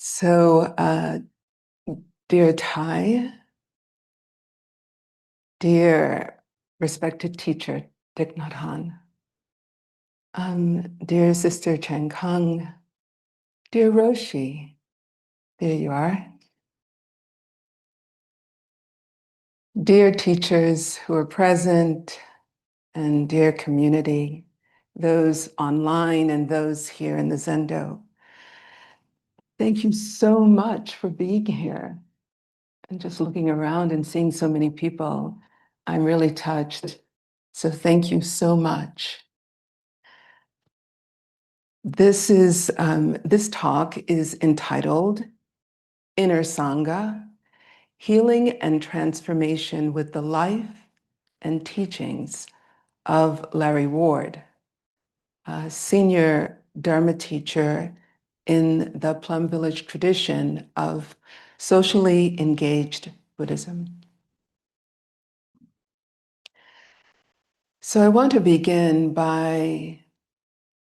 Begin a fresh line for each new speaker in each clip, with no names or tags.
So, dear Thai, dear respected teacher, Thich Nhat Hanh, dear Sister Chang Kang, dear Roshi, there you are. Dear teachers who are present, and dear community, those online and those here in the Zendo, thank you so much for being here. And just looking around and seeing so many people, I'm really touched. So thank you so much. This talk is entitled Inner Sangha, Healing and Transformation with the Life and Teachings of Larry Ward, a senior Dharma teacher in the Plum Village tradition of socially engaged Buddhism. So I want to begin by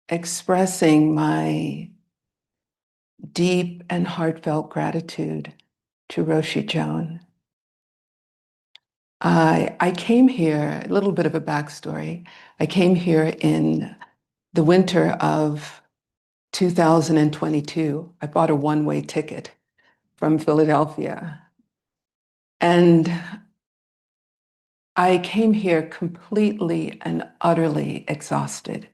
expressing my deep and heartfelt gratitude to Roshi Joan. I came here, a little bit of a backstory. I came here in the winter of 2022. I bought a one-way ticket from Philadelphia. And I came here completely and utterly exhausted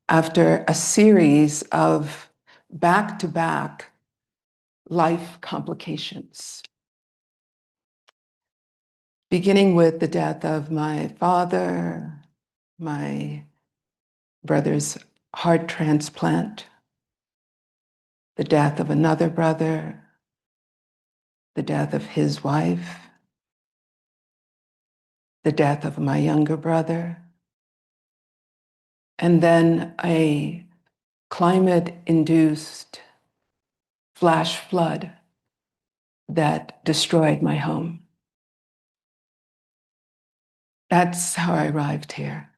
after a series of back-to-back life complications, beginning with the death of my father, my brother's heart transplant, the death of another brother, the death of his wife, the death of my younger brother, and then a climate-induced flash flood that destroyed my home. That's how I arrived here,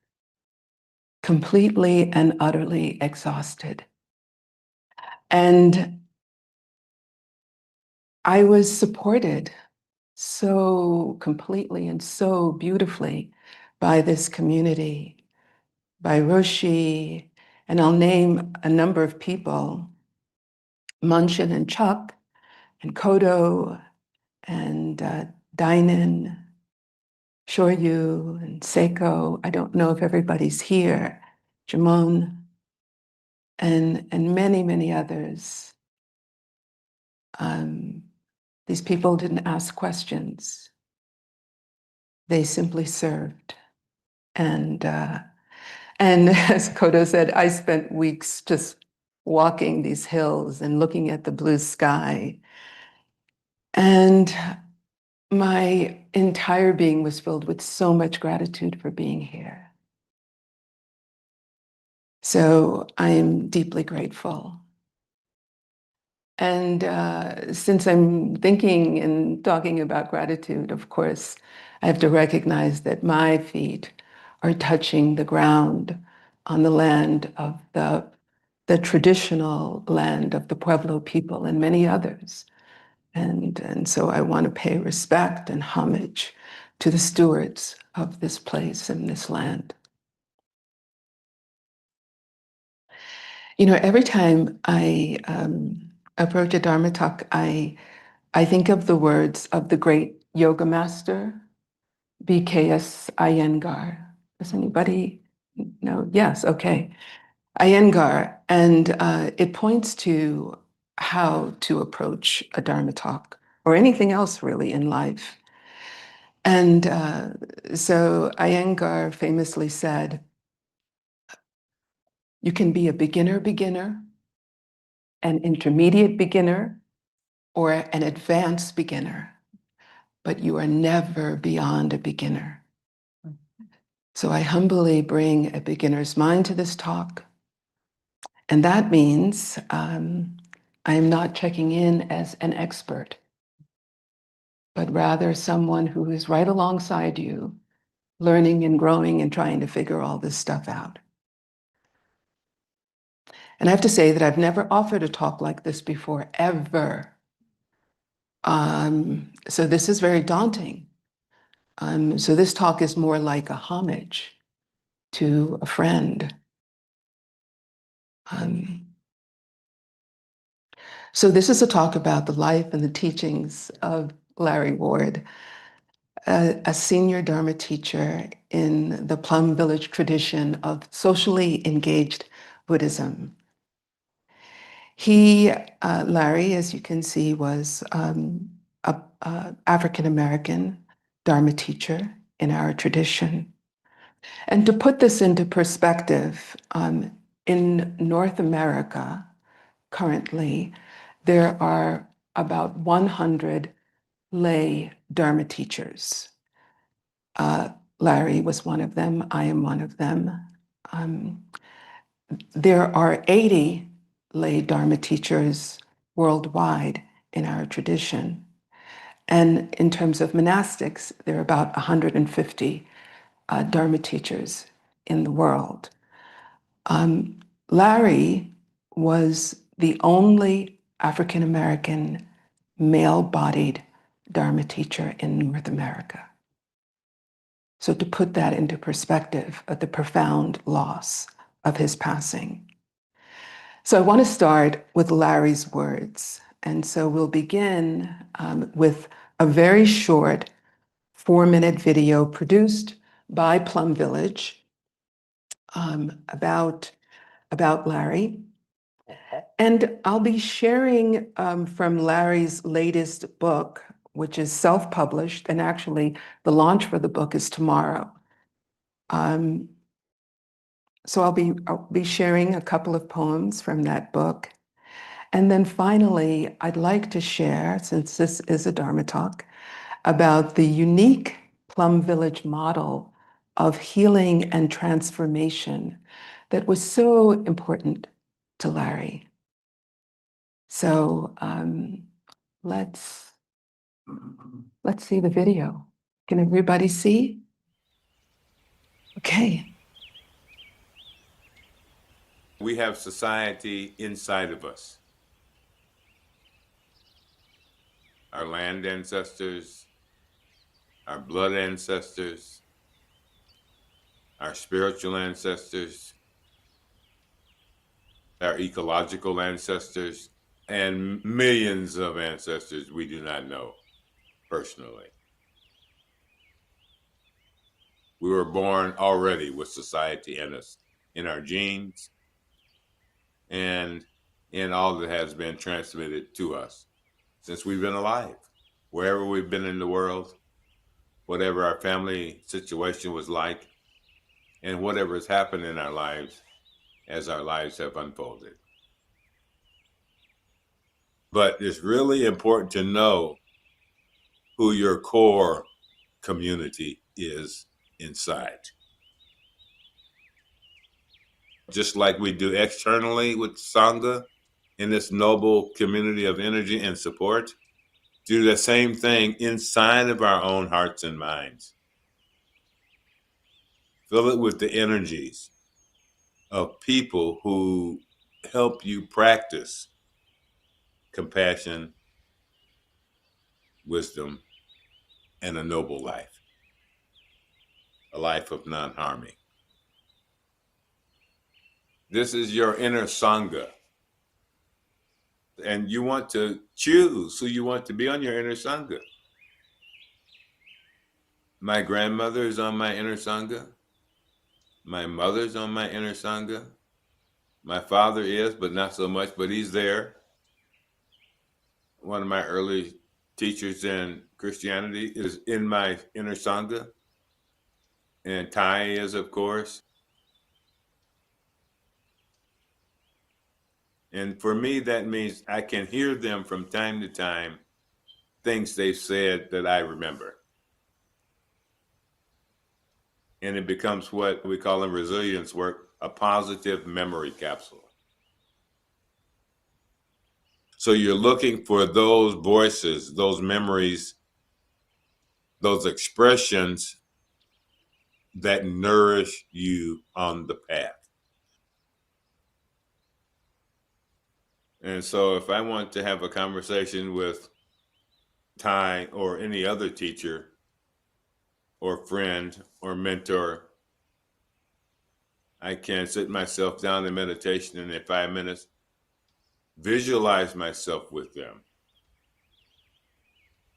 completely and utterly exhausted. And I was supported so completely and so beautifully by this community, by Roshi, and I'll name a number of people, Munchin and Chuck, and Kodo, and Dainen, Shoryu, and Seiko. I don't know if everybody's here, Jamon, and many, many others. These people didn't ask questions. They simply served. And as Kodo said, I spent weeks just walking these hills and looking at the blue sky. And my entire being was filled with so much gratitude for being here. So I am deeply grateful. And since I'm thinking and talking about gratitude, of course, I have to recognize that my feet are touching the ground on the land of the traditional land of the Pueblo people and many others. And so I want to pay respect and homage to the stewards of this place and this land. You know, every time I approach a Dharma talk, I think of the words of the great yoga master, BKS Iyengar. Does anybody know? Yes, okay. Iyengar, and it points to how to approach a Dharma talk or anything else really in life. And so Iyengar famously said, you can be a beginner, an intermediate beginner, or an advanced beginner, but you are never beyond a beginner. So I humbly bring a beginner's mind to this talk. And that means I am not checking in as an expert, but rather someone who is right alongside you, learning and growing and trying to figure all this stuff out. And I have to say that I've never offered a talk like this before, ever. So this is very daunting. So this talk is more like a homage to a friend. So this is a talk about the life and the teachings of Larry Ward, a senior Dharma teacher in the Plum Village tradition of socially engaged Buddhism. Larry, as you can see, was a African-American Dharma teacher in our tradition. And to put this into perspective, in North America, currently, there are about 100 lay Dharma teachers. Larry was one of them. I am one of them. There are 80 lay Dharma teachers worldwide in our tradition. And in terms of monastics, there are about 150 Dharma teachers in the world. Larry was the only African-American male-bodied Dharma teacher in North America. So to put that into perspective of the profound loss of his passing. So I want to start with Larry's words. And so we'll begin with a very short 4-minute video produced by Plum Village about Larry. And I'll be sharing from Larry's latest book, which is self-published, and actually the launch for the book is tomorrow. So I'll be sharing a couple of poems from that book. And then finally, I'd like to share, since this is a Dharma talk, about the unique Plum Village model of healing and transformation that was so important to Larry. So let's see the video. Can everybody see? Okay.
We have society inside of us. Our land ancestors, our blood ancestors, our spiritual ancestors, our ecological ancestors, and millions of ancestors we do not know personally. We were born already with society in us, in our genes, and in all that has been transmitted to us since we've been alive. Wherever we've been in the world, whatever our family situation was like, and whatever has happened in our lives as our lives have unfolded. But it's really important to know who your core community is inside. Just like we do externally with Sangha in this noble community of energy and support, do the same thing inside of our own hearts and minds. Fill it with the energies of people who help you practice compassion, wisdom, and a noble life, a life of non-harming. This is your inner Sangha. And you want to choose who you want to be on your inner Sangha. My grandmother is on my inner Sangha. My mother's on my inner Sangha. My father is, but not so much, but he's there. One of my early teachers in Christianity is in my inner Sangha. And Thai is, of course. And for me, that means I can hear them from time to time, things they've said that I remember. And it becomes what we call in resilience work, a positive memory capsule. So you're looking for those voices, those memories, those expressions that nourish you on the path. And so if I want to have a conversation with Ty or any other teacher or friend or mentor, I can sit myself down in meditation and in 5 minutes, visualize myself with them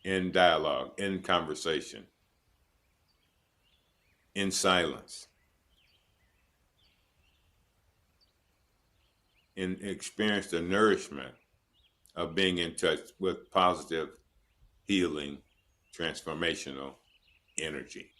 in dialogue, in conversation, in silence, and experience the nourishment of being in touch with positive, healing, transformational energy.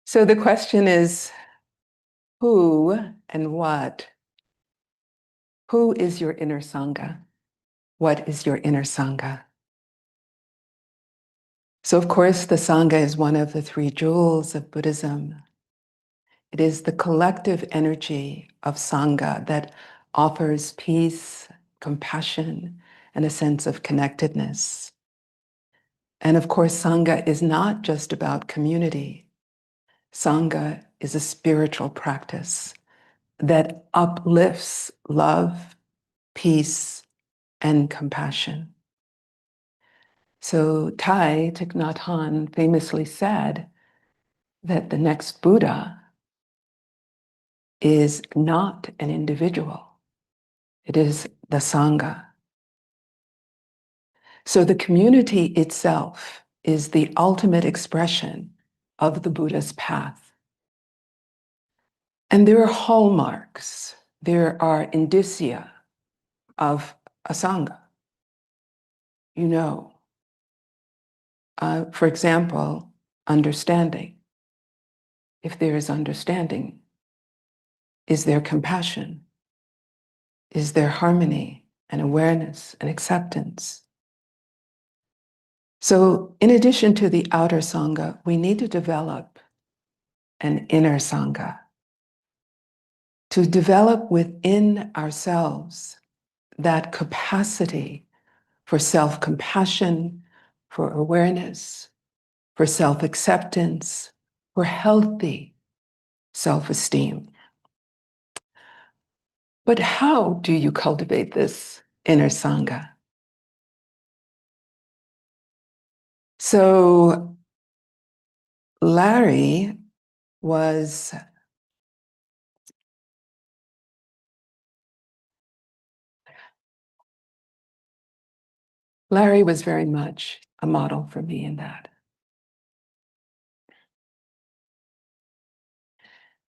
So the question is, who and what? Who is your inner Sangha? What is your inner Sangha? So, of course, the Sangha is one of the three jewels of Buddhism. It is the collective energy of Sangha that offers peace, compassion, and a sense of connectedness. And of course, Sangha is not just about community. Sangha is a spiritual practice that uplifts love, peace, and compassion. So Thich Nhat Hanh famously said that the next Buddha is not an individual, it is the Sangha. So the community itself is the ultimate expression of the Buddha's path. And there are hallmarks, there are indicia of a Sangha. You know, for example, understanding. If there is understanding, is there compassion? Is there harmony and awareness and acceptance? So, in addition to the outer Sangha, we need to develop an inner Sangha. To develop within ourselves that capacity for self-compassion, for awareness, for self-acceptance, for healthy self-esteem. But how do you cultivate this inner Sangha? So Larry was very much a model for me in that.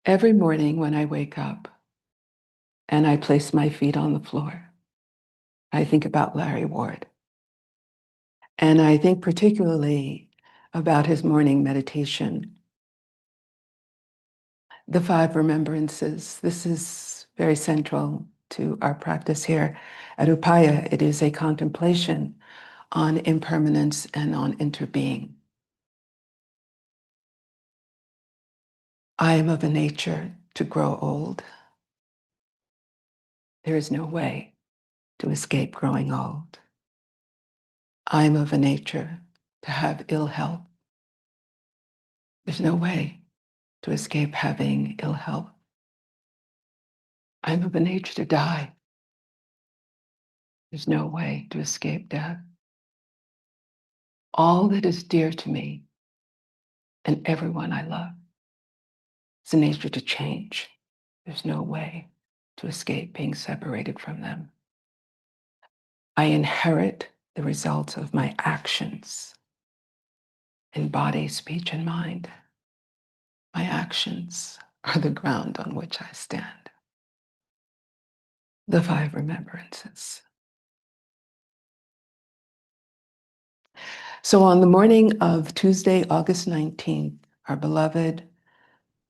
Every morning when I wake up and I place my feet on the floor, I think about Larry Ward. And I think particularly about his morning meditation. The 5 remembrances, this is very central to our practice here at Upaya. It is a contemplation on impermanence and on interbeing. I am of a nature to grow old. There is no way to escape growing old. I am of a nature to have ill health. There's no way to escape having ill health. I'm of a nature to die. There's no way to escape death. All that is dear to me and everyone I love is a nature to change. There's no way to escape being separated from them. I inherit the results of my actions in body, speech, and mind. My actions are the ground on which I stand. The 5 remembrances. So on the morning of Tuesday, August 19th, our beloved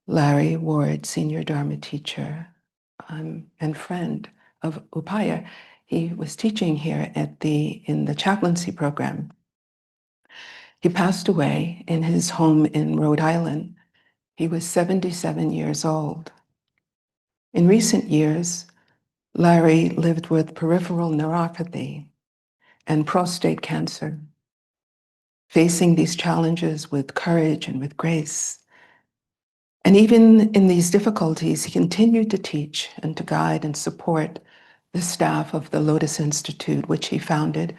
Larry Ward, senior Dharma teacher and friend of Upaya, he was teaching here in the chaplaincy program. He passed away in his home in Rhode Island. He was 77 years old. In recent years, Larry lived with peripheral neuropathy and prostate cancer, facing these challenges with courage and with grace. And even in these difficulties, he continued to teach and to guide and support the staff of the Lotus Institute, which he founded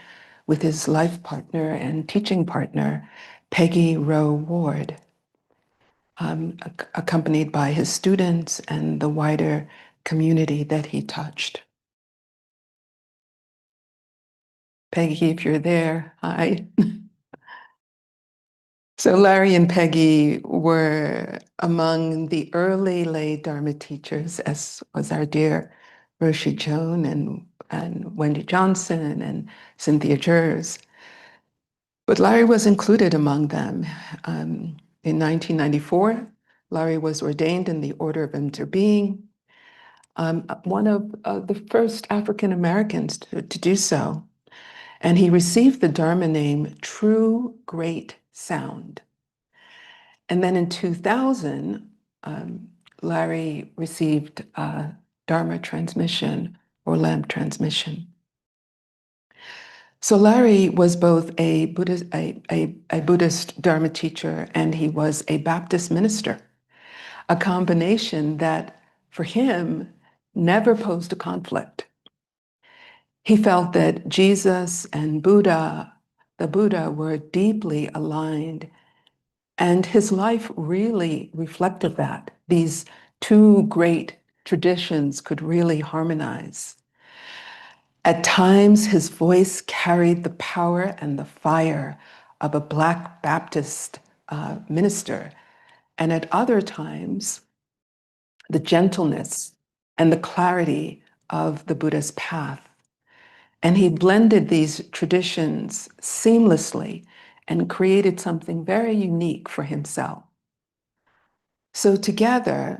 with his life partner and teaching partner, Peggy Rowe Ward, accompanied by his students and the wider community that he touched. Peggy, if you're there, hi. So Larry and Peggy were among the early lay Dharma teachers, as was our dear Roshi Joan and Wendy Johnson and Cynthia Jers. But Larry was included among them. In 1994, Larry was ordained in the Order of Interbeing, one of the first African Americans to do so. And he received the Dharma name True Great Sound. And then in 2000, Larry received a Dharma transmission or lamp transmission. So Larry was both a Buddhist Dharma teacher and he was a Baptist minister, a combination that for him never posed a conflict. He felt that Jesus and the Buddha were deeply aligned, and his life really reflected that. These two great traditions could really harmonize. At times, his voice carried the power and the fire of a Black Baptist minister, and at other times, the gentleness and the clarity of the Buddha's path. And he blended these traditions seamlessly and created something very unique for himself. So together,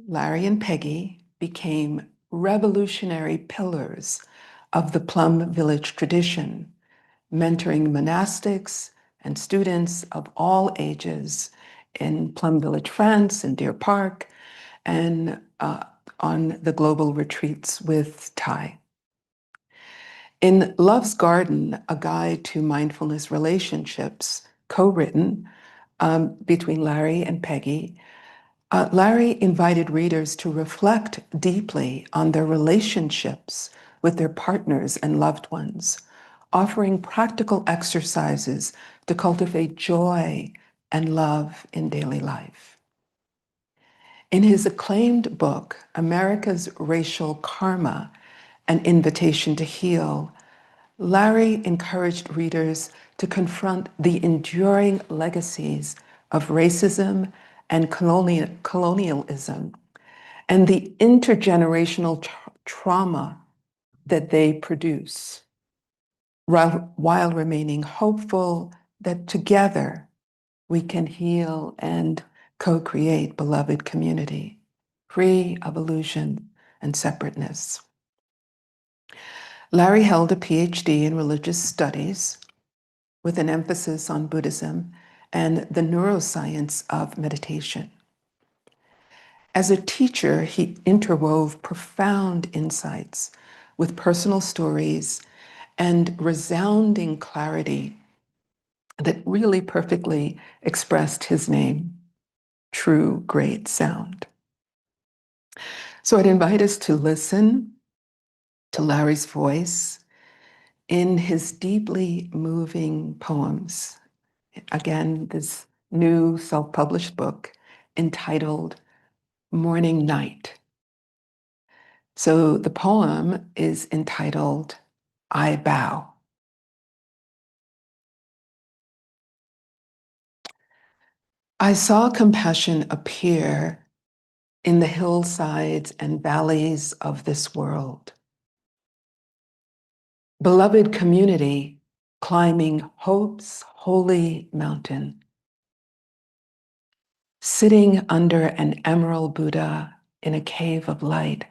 Larry and Peggy became revolutionary pillars of the Plum Village tradition, mentoring monastics and students of all ages in Plum Village, France, in Deer Park, and on the global retreats with Thai. In Love's Garden, a guide to mindfulness relationships, co-written between Larry and Peggy, Larry invited readers to reflect deeply on their relationships with their partners and loved ones, offering practical exercises to cultivate joy and love in daily life. In his acclaimed book, America's Racial Karma, An Invitation to Heal, Larry encouraged readers to confront the enduring legacies of racism and colonialism and the intergenerational trauma that they produce, while remaining hopeful that together we can heal and co-create beloved community, free of illusion and separateness. Larry held a PhD in religious studies with an emphasis on Buddhism and the neuroscience of meditation. As a teacher, he interwove profound insights with personal stories and resounding clarity that really perfectly expressed his name, True Great Sound. So I'd invite us to listen to Larry's voice in his deeply moving poems. Again, this new self-published book entitled Morning Night. So the poem is entitled I Bow. I saw compassion appear in the hillsides and valleys of this world. Beloved community climbing hope's holy mountain. Sitting under an emerald Buddha in a cave of light,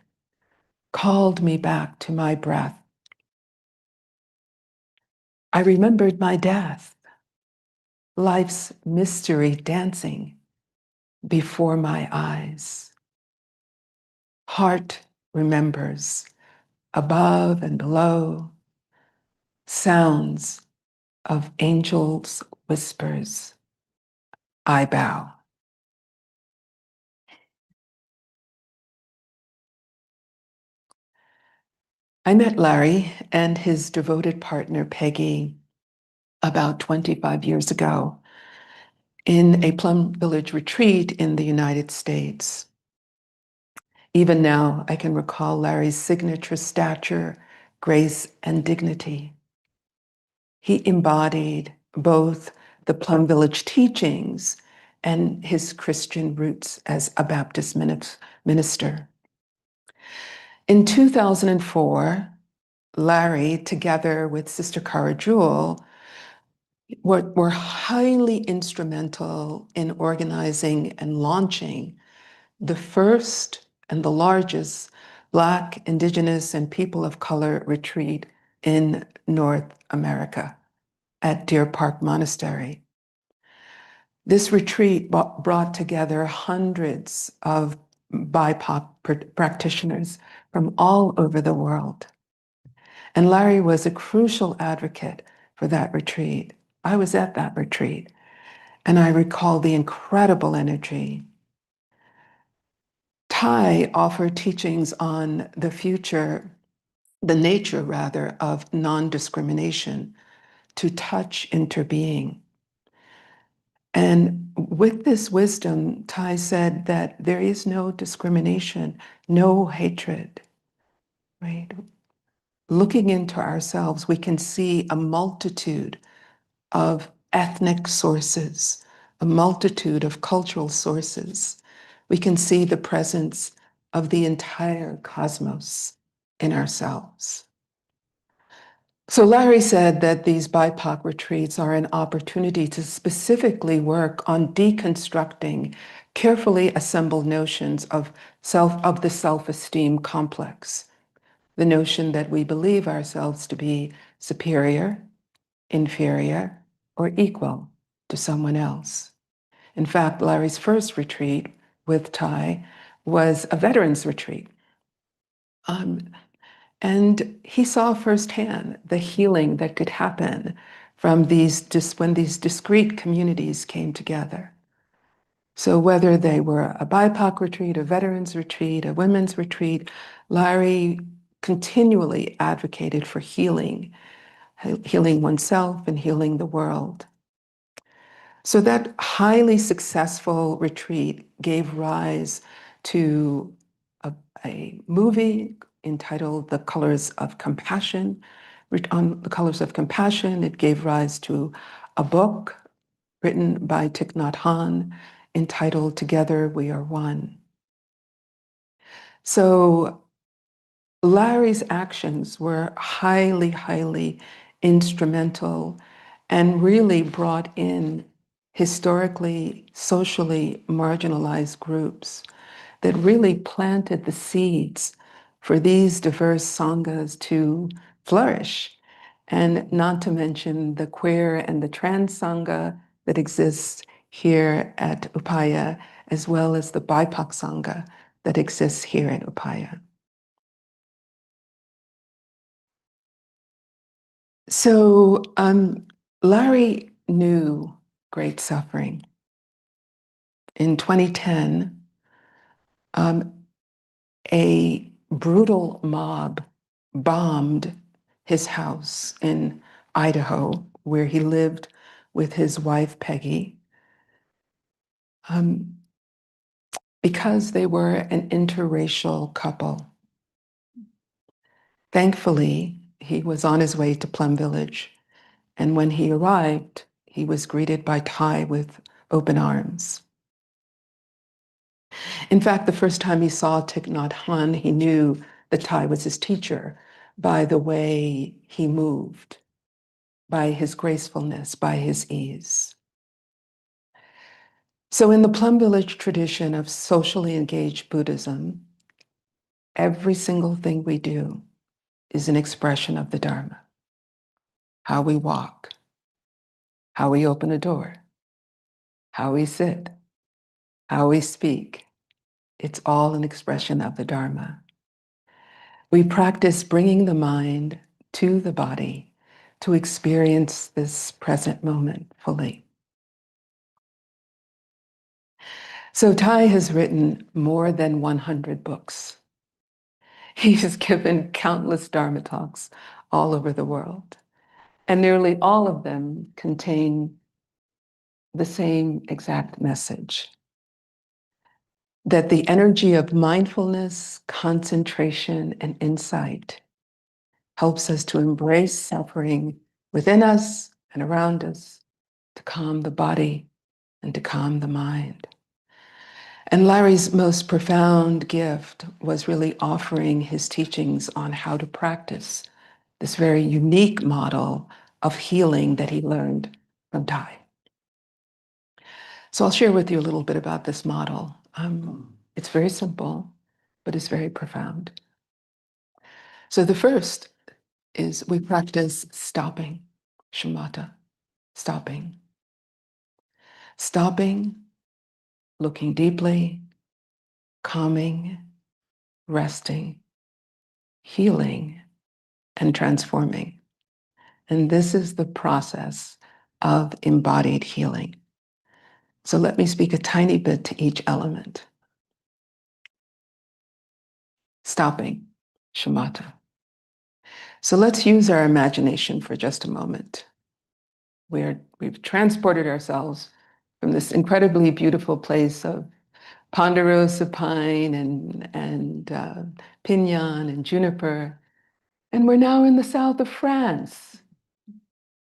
called me back to my breath I remembered my death, life's mystery dancing before my eyes. Heart remembers, above and below, sounds of angels' whispers. I bow. I met Larry and his devoted partner, Peggy, about 25 years ago in a Plum Village retreat in the United States. Even now, I can recall Larry's signature stature, grace, and dignity. He embodied both the Plum Village teachings and his Christian roots as a Baptist minister. In 2004, Larry, together with Sister Cara Jewell, were highly instrumental in organizing and launching the first and the largest Black, Indigenous, and people of color retreat in North America at Deer Park Monastery. This retreat brought together hundreds of BIPOC practitioners from all over the world. And Larry was a crucial advocate for that retreat. I was at that retreat, and I recall the incredible energy. Thich offered teachings on the nature rather, of non-discrimination to touch interbeing. And with this wisdom, Thich said that there is no discrimination, no hatred, right? Looking into ourselves, we can see a multitude of ethnic sources, a multitude of cultural sources. We can see the presence of the entire cosmos in ourselves. So Larry said that these BIPOC retreats are an opportunity to specifically work on deconstructing carefully assembled notions of the self-esteem complex, the notion that we believe ourselves to be superior, inferior, or equal to someone else. In fact, Larry's first retreat with Thich was a veterans retreat. And he saw firsthand the healing that could happen from when these discrete communities came together. So whether they were a BIPOC retreat, a veterans retreat, a women's retreat, Larry continually advocated for healing oneself and healing the world. So that highly successful retreat gave rise to a movie entitled The Colors of Compassion. On The Colors of Compassion, it gave rise to a book written by Thich Nhat Hanh entitled Together We Are One. So Larry's actions were highly, highly instrumental and really brought in historically, socially marginalized groups that really planted the seeds for these diverse sanghas to flourish. And not to mention the queer and the trans sangha that exists here at Upaya, as well as the BIPOC sangha that exists here at Upaya. So Larry knew great suffering. In 2010, a brutal mob bombed his house in Idaho, where he lived with his wife, Peggy, because they were an interracial couple. Thankfully, he was on his way to Plum Village, and when he arrived, he was greeted by Thich with open arms. In fact, the first time he saw Thich Nhat Hanh, he knew that Thich was his teacher by the way he moved, by his gracefulness, by his ease. So in the Plum Village tradition of socially engaged Buddhism, every single thing we do is an expression of the Dharma. how we walk, how we open a door, how we sit, how we speak. It's all an expression of the Dharma. We practice bringing the mind to the body to experience this present moment fully. So Thai has written more than 100 books. He has given countless Dharma talks all over the world, and nearly all of them contain the same exact message: that the energy of mindfulness, concentration, and insight helps us to embrace suffering within us and around us, to calm the body and to calm the mind. And Larry's most profound gift was really offering his teachings on how to practice this very unique model of healing that he learned from Thai. So I'll share with you a little bit about this model. It's very simple, but it's very profound. So the first is we practice stopping, shamatha, stopping. Stopping, looking deeply, calming, resting, healing, and transforming. And this is the process of embodied healing. So let me speak a tiny bit to each element. Stopping, shamatha. So let's use our imagination for just a moment. We've transported ourselves from this incredibly beautiful place of ponderosa pine and pinyon and juniper, and we're now in the south of France.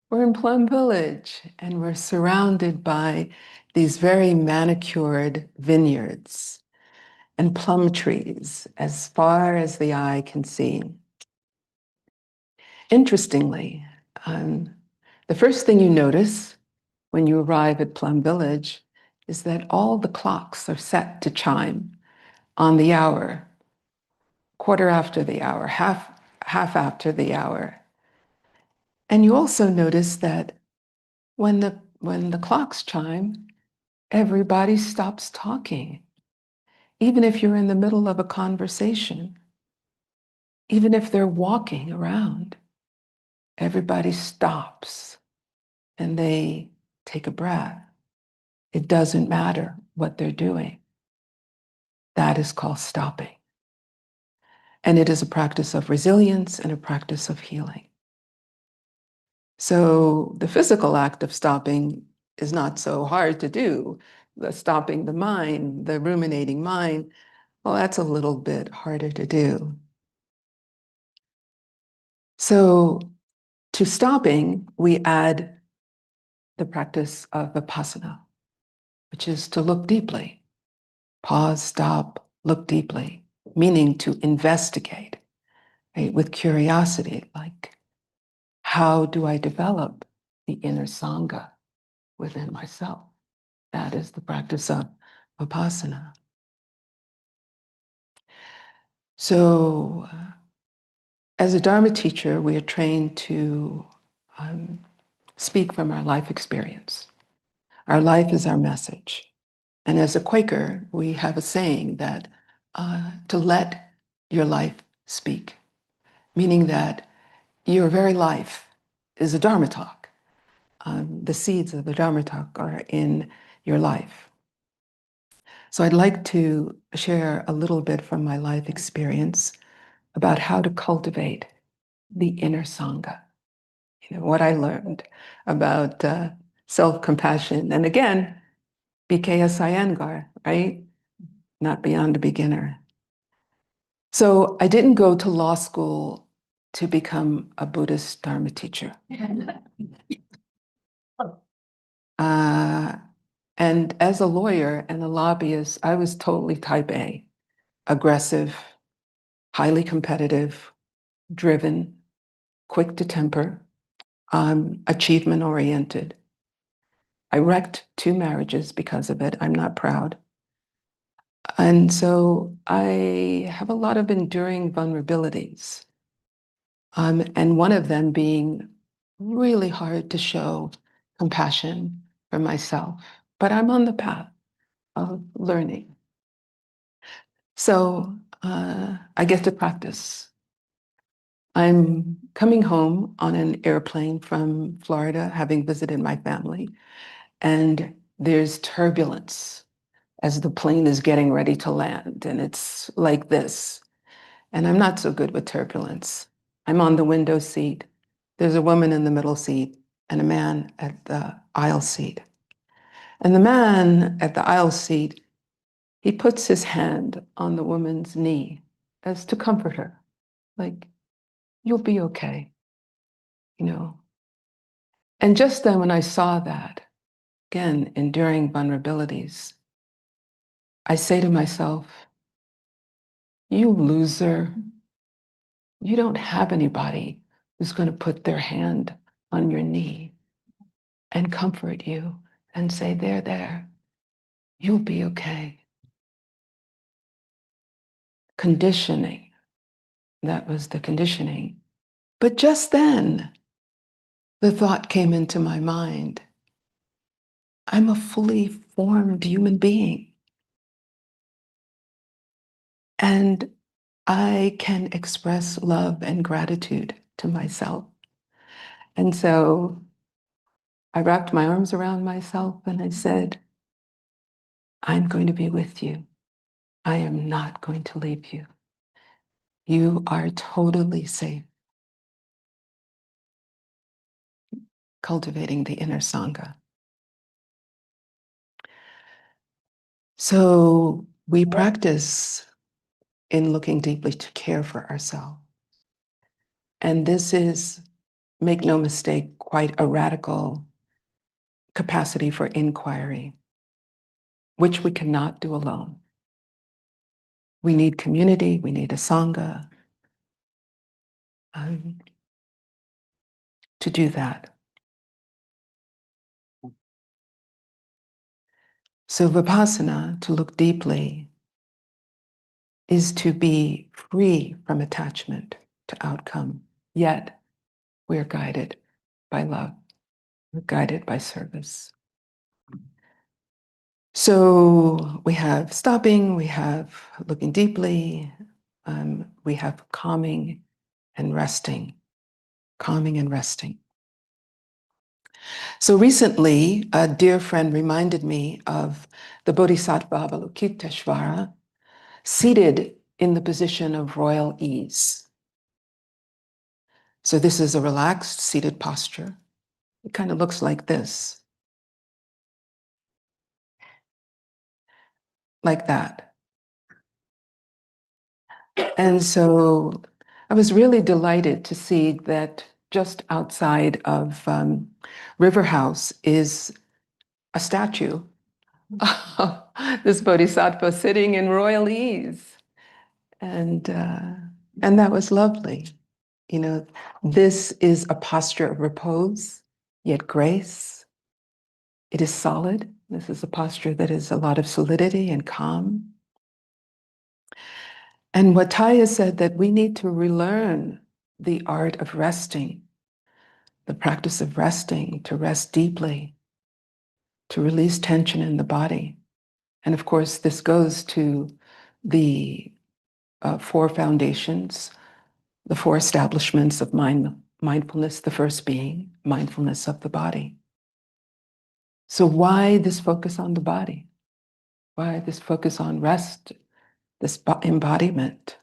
We're in Plum Village, and we're surrounded by these very manicured vineyards and plum trees as far as the eye can see. Interestingly, the first thing you notice when you arrive at Plum Village is that all the clocks are set to chime on the hour, quarter after the hour, half after the hour. And you also notice that when the clocks chime, everybody stops talking. Even if you're in the middle of a conversation, even if they're walking around, everybody stops and they take a breath. It doesn't matter what they're doing. That is called stopping. And it is a practice of resilience and a practice of healing. So the physical act of stopping is not so hard to do. The stopping the mind, the ruminating mind, well, that's a little bit harder to do. So to stopping, we add the practice of vipassana, which is to look deeply. Pause, stop, look deeply, meaning to investigate, right? With curiosity, like, how do I develop the inner Sangha within myself? That is the practice of vipassana. So, as a Dharma teacher, we are trained to speak from our life experience. Our life is our message. And as a Quaker, we have a saying that to let your life speak, meaning that your very life is a Dharma talk. The seeds of the Dharma talk are in your life. So I'd like to share a little bit from my life experience about how to cultivate the inner Sangha. You know, what I learned about self-compassion. And again, BKS Iyengar, right? Not beyond a beginner. So I didn't go to law school to become a Buddhist Dharma teacher. And as a lawyer and a lobbyist, I was totally type A, aggressive, highly competitive, driven, quick to temper, achievement oriented. I wrecked 2 marriages because of it. I'm not proud. And so I have a lot of enduring vulnerabilities. And one of them being really hard to show compassion for myself, but I'm on the path of learning. So I get to practice. I'm coming home on an airplane from Florida, having visited my family, and there's turbulence as the plane is getting ready to land, and it's like this. And I'm not so good with turbulence. I'm on the window seat. There's a woman in the middle seat and a man at the aisle seat. And the man at the aisle seat, he puts his hand on the woman's knee as to comfort her, like, you'll be okay, you know. And just then, when I saw that, again, enduring vulnerabilities, I say to myself, you loser, you don't have anybody who's going to put their hand on your knee and comfort you and say, there, you'll be okay. Conditioning, that was the conditioning. But just then, the thought came into my mind, I'm a fully formed human being. And I can express love and gratitude to myself. And so I wrapped my arms around myself and I said, I'm going to be with you. I am not going to leave you. You are totally safe. Cultivating the inner Sangha. So we practice in looking deeply to care for ourselves. And this is, make no mistake, quite a radical capacity for inquiry, which we cannot do alone. We need community, we need a Sangha to do that. So Vipassana, to look deeply, is to be free from attachment to outcome, yet we're guided by love, we're guided by service. So we have stopping, we have looking deeply, we have calming and resting, calming and resting. So recently, a dear friend reminded me of the Bodhisattva Avalokiteshvara seated in the position of royal ease. So this is a relaxed seated posture. It kind of looks like this, like that. And so I was really delighted to see that just outside of River House is a statue of this bodhisattva sitting in royal ease. And that was lovely. You know, this is a posture of repose, yet grace. It is solid. This is a posture that is a lot of solidity and calm. And what Taya said, that we need to relearn the art of resting, the practice of resting, to rest deeply, to release tension in the body. And of course, this goes to the four foundations, the four establishments of mindfulness, the first being mindfulness of the body. So why this focus on the body? Why this focus on rest, this embodiment?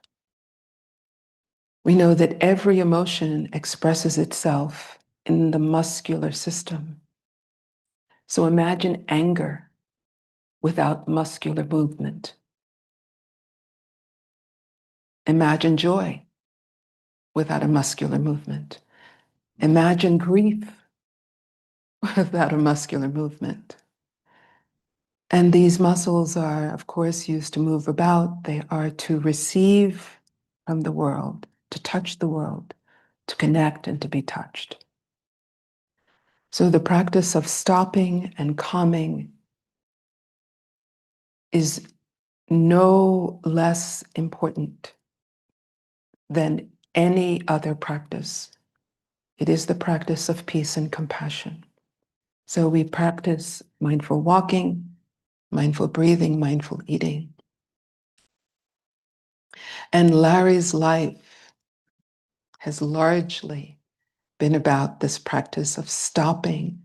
We know that every emotion expresses itself in the muscular system. So imagine anger without muscular movement. Imagine joy without a muscular movement. Imagine grief without a muscular movement. And these muscles are, of course, used to move about. They are to receive from the world, to touch the world, to connect and to be touched. So the practice of stopping and calming is no less important than any other practice It is the practice of peace and compassion. So we practice mindful walking, mindful breathing, mindful eating. And Larry's life has largely been about this practice of stopping,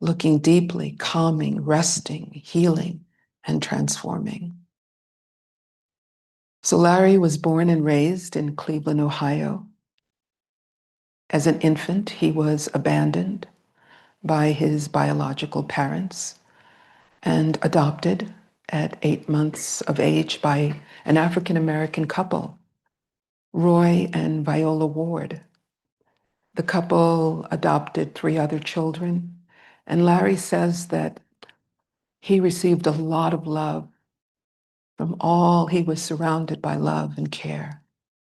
looking deeply, calming, resting, healing, and transforming. So Larry was born and raised in Cleveland, Ohio. As an infant, he was abandoned by his biological parents and adopted at 8 months of age by an African-American couple, Roy and Viola Ward. The couple adopted 3 other children, and Larry says that he received a lot of love from all. He was surrounded by love and care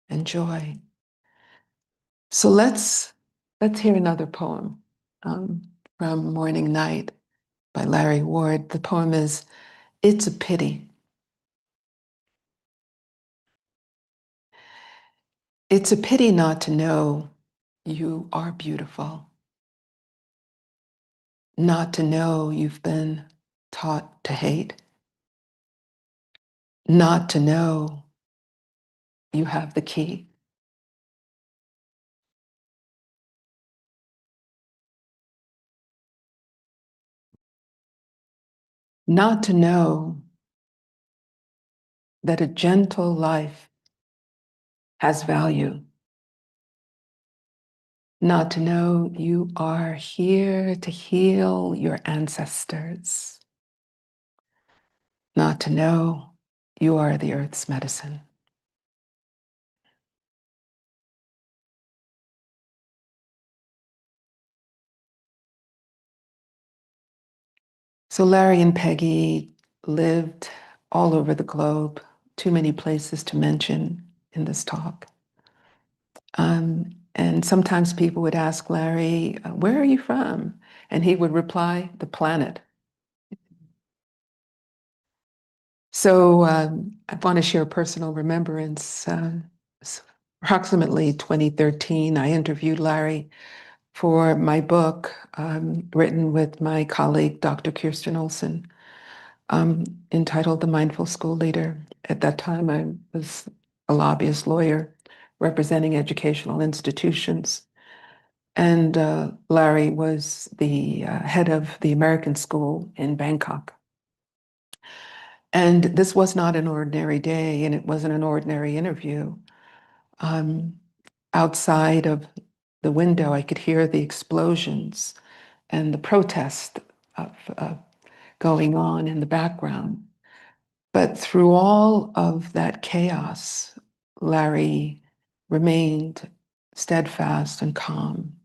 and joy. So let's hear another poem from Morning Night by Larry Ward. The poem is It's a Pity. It's a pity not to know you are beautiful, not to know you've been taught to hate, not to know you have the key. Not to know that a gentle life has value. Not to know you are here to heal your ancestors. Not to know you are the earth's medicine. So Larry and Peggy lived all over the globe, too many places to mention in this talk. And sometimes people would ask Larry, where are you from? And he would reply, the planet. So I want to share a personal remembrance. Approximately 2013, I interviewed Larry for my book written with my colleague, Dr. Kirsten Olson, entitled The Mindful School Leader. At that time, I was a lobbyist lawyer representing educational institutions. And Larry was the head of the American school in Bangkok. And this was not an ordinary day, and it wasn't an ordinary interview. Um, Outside of the window, I could hear the explosions and the protest of going on in the background. But through all of that chaos, Larry remained steadfast and calm.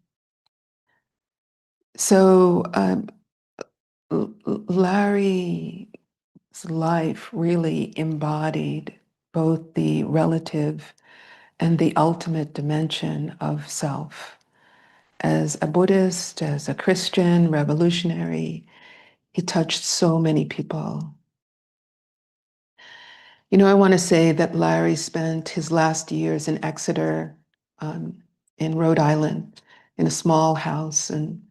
So Larry's life really embodied both the relative and the ultimate dimension of self. As a Buddhist, as a Christian, revolutionary, he touched so many people. You know, I want to say that Larry spent his last years in Exeter, in Rhode Island, in a small house. And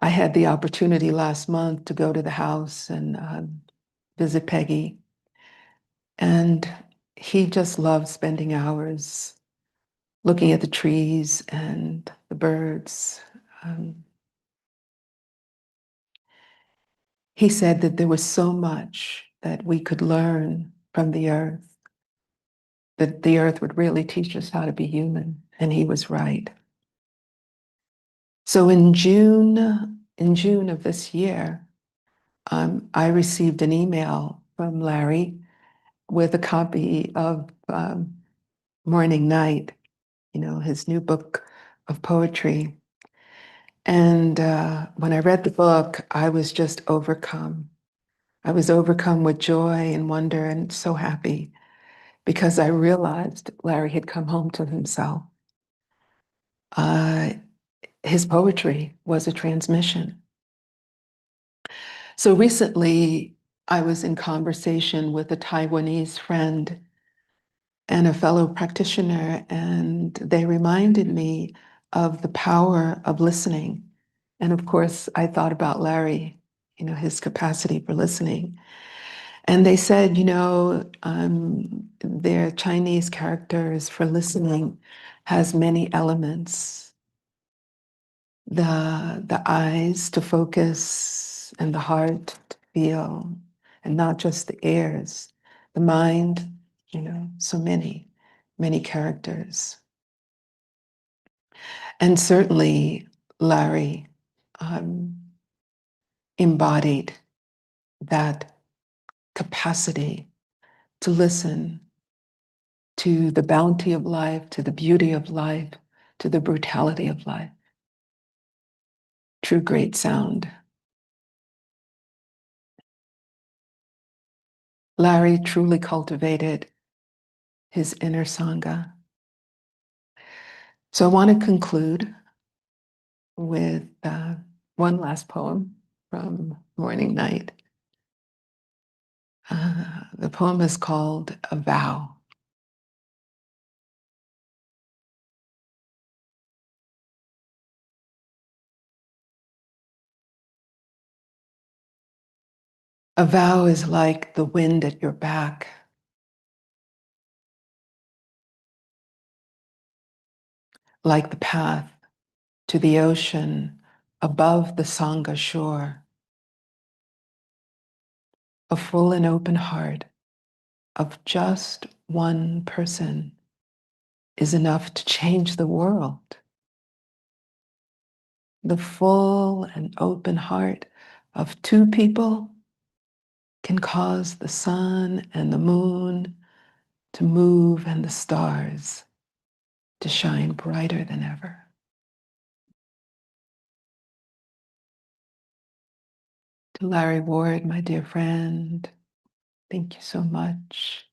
I had the opportunity last month to go to the house and visit Peggy. And he just loved spending hours looking at the trees and the birds. He said that there was so much that we could learn from the earth, that the earth would really teach us how to be human. And he was right. So in June of this year, I received an email from Larry with a copy of Morning Night, you know, his new book of poetry. And when I read the book, I was just overcome. I was overcome with joy and wonder and so happy because I realized Larry had come home to himself. His poetry was a transmission. So recently, I was in conversation with a Taiwanese friend and a fellow practitioner, and they reminded me of the power of listening. And of course, I thought about Larry, his capacity for listening. And they said, their Chinese characters for listening has many elements. The eyes to focus and the heart to feel, and not just the ears. The mind, so many characters. And certainly Larry embodied that capacity to listen to the bounty of life, to the beauty of life, to the brutality of life. True great sound. Larry truly cultivated his inner Sangha. So I want to conclude with one last poem from Morning Night. The poem is called A Vow. A vow is like the wind at your back, like the path to the ocean above the Sangha shore. A full and open heart of just one person is enough to change the world. The full and open heart of two people can cause the sun and the moon to move and the stars to shine brighter than ever. To Larry Ward, my dear friend, thank you so much.